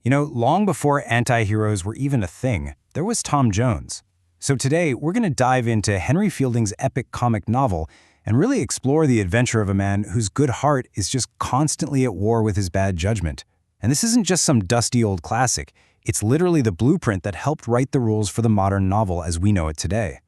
Long before anti-heroes were even a thing, there was Tom Jones. So today, we're going to dive into Henry Fielding's epic comic novel and really explore the adventure of a man whose good heart is just constantly at war with his bad judgment. And this isn't just some dusty old classic. It's literally the blueprint that helped write the rules for the modern novel as we know it today.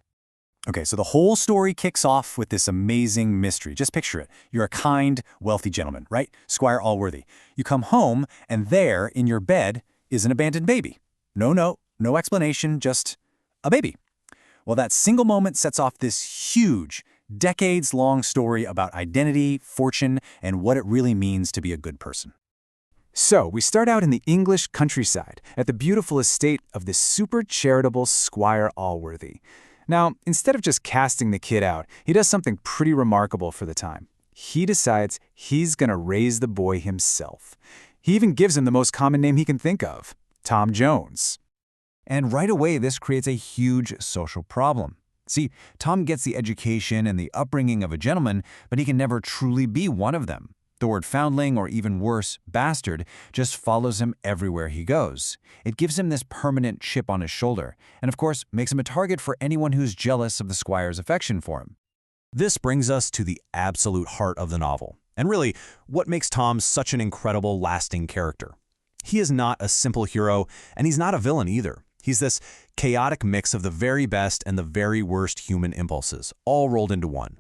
Okay, so the whole story kicks off with this amazing mystery. Just picture it. You're a kind, wealthy gentleman, right? Squire Allworthy. You come home, and there, in your bed, is an abandoned baby. No explanation, just a baby. Well, that single moment sets off this huge, decades-long story about identity, fortune, and what it really means to be a good person. So, we start out in the English countryside, at the beautiful estate of this super charitable Squire Allworthy. Now, instead of just casting the kid out, he does something pretty remarkable for the time. He decides he's gonna raise the boy himself. He even gives him the most common name he can think of, Tom Jones. And right away, this creates a huge social problem. See, Tom gets the education and the upbringing of a gentleman, but he can never truly be one of them. The word foundling, or even worse, bastard, just follows him everywhere he goes. It gives him this permanent chip on his shoulder, and of course, makes him a target for anyone who's jealous of the squire's affection for him. This brings us to the absolute heart of the novel, and really, what makes Tom such an incredible, lasting character. He is not a simple hero, and he's not a villain either. He's this chaotic mix of the very best and the very worst human impulses, all rolled into one.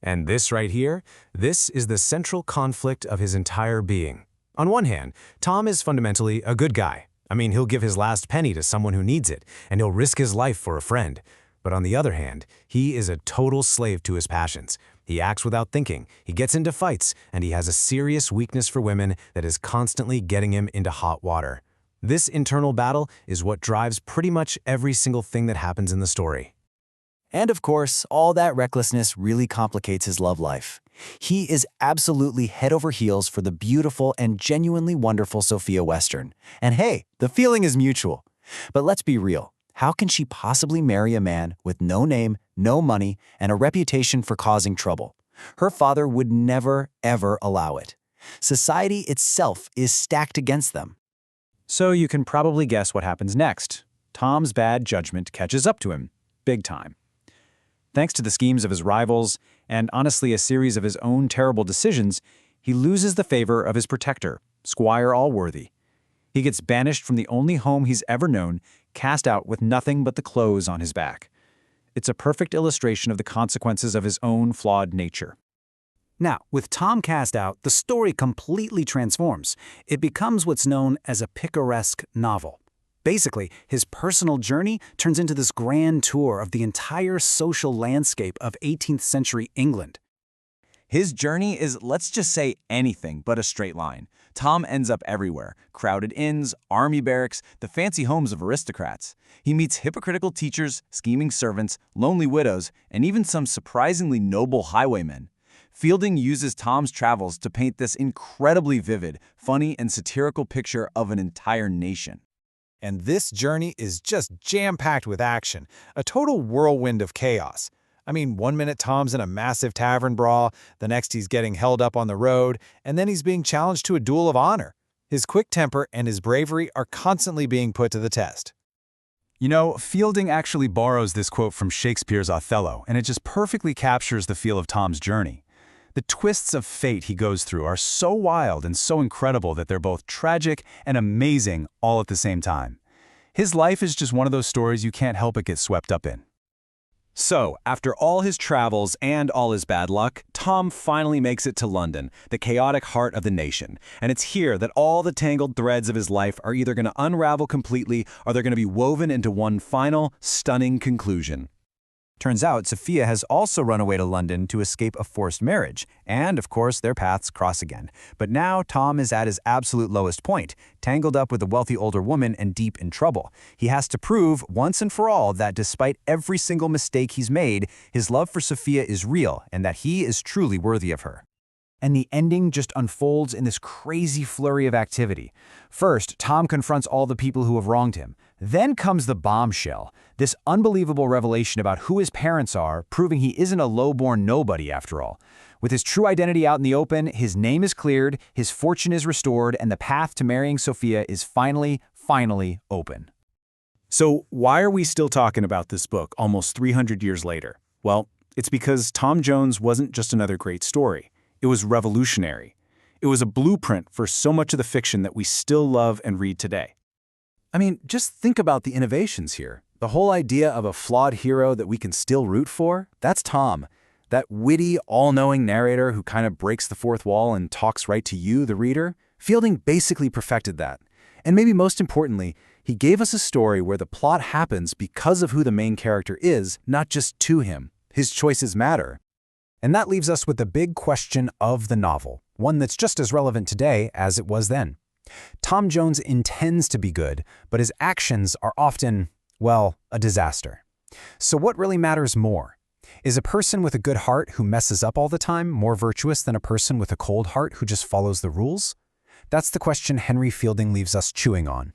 And this right here, this is the central conflict of his entire being. On one hand, Tom is fundamentally a good guy. I mean, he'll give his last penny to someone who needs it, and he'll risk his life for a friend. But on the other hand, he is a total slave to his passions. He acts without thinking, he gets into fights, and he has a serious weakness for women that is constantly getting him into hot water. This internal battle is what drives pretty much every single thing that happens in the story. And of course, all that recklessness really complicates his love life. He is absolutely head over heels for the beautiful and genuinely wonderful Sophia Western. And hey, the feeling is mutual. But let's be real. How can she possibly marry a man with no name, no money, and a reputation for causing trouble? Her father would never, ever allow it. Society itself is stacked against them. So you can probably guess what happens next. Tom's bad judgment catches up to him, big time. Thanks to the schemes of his rivals, and honestly a series of his own terrible decisions, he loses the favor of his protector, Squire Allworthy. He gets banished from the only home he's ever known, cast out with nothing but the clothes on his back. It's a perfect illustration of the consequences of his own flawed nature. Now, with Tom cast out, the story completely transforms. It becomes what's known as a picaresque novel. Basically, his personal journey turns into this grand tour of the entire social landscape of 18th century England. His journey is, let's just say, anything but a straight line. Tom ends up everywhere: crowded inns, army barracks, the fancy homes of aristocrats. He meets hypocritical teachers, scheming servants, lonely widows, and even some surprisingly noble highwaymen. Fielding uses Tom's travels to paint this incredibly vivid, funny, and satirical picture of an entire nation. And this journey is just jam-packed with action, a total whirlwind of chaos. I mean, one minute Tom's in a massive tavern brawl, the next he's getting held up on the road, and then he's being challenged to a duel of honor. His quick temper and his bravery are constantly being put to the test. Fielding actually borrows this quote from Shakespeare's Othello, and it just perfectly captures the feel of Tom's journey. The twists of fate he goes through are so wild and so incredible that they're both tragic and amazing all at the same time. His life is just one of those stories you can't help but get swept up in. So, after all his travels and all his bad luck, Tom finally makes it to London, the chaotic heart of the nation. And it's here that all the tangled threads of his life are either going to unravel completely or they're going to be woven into one final, stunning conclusion. Turns out Sophia has also run away to London to escape a forced marriage, and of course their paths cross again. But now Tom is at his absolute lowest point, tangled up with a wealthy older woman and deep in trouble. He has to prove once and for all that despite every single mistake he's made, his love for Sophia is real and that he is truly worthy of her. And the ending just unfolds in this crazy flurry of activity. First, Tom confronts all the people who have wronged him. Then comes the bombshell, this unbelievable revelation about who his parents are, proving he isn't a low-born nobody after all. With his true identity out in the open, his name is cleared, his fortune is restored, and the path to marrying Sophia is finally open. So why are we still talking about this book almost 300 years later? Well, it's because Tom Jones wasn't just another great story. It was revolutionary. It was a blueprint for so much of the fiction that we still love and read today. I mean, just think about the innovations here. The whole idea of a flawed hero that we can still root for, that's Tom. That witty, all-knowing narrator who kind of breaks the fourth wall and talks right to you, the reader. Fielding basically perfected that. And maybe most importantly, he gave us a story where the plot happens because of who the main character is, not just to him. His choices matter. And that leaves us with the big question of the novel, one that's just as relevant today as it was then. Tom Jones intends to be good, but his actions are often, well, a disaster. So what really matters more? Is a person with a good heart who messes up all the time more virtuous than a person with a cold heart who just follows the rules? That's the question Henry Fielding leaves us chewing on.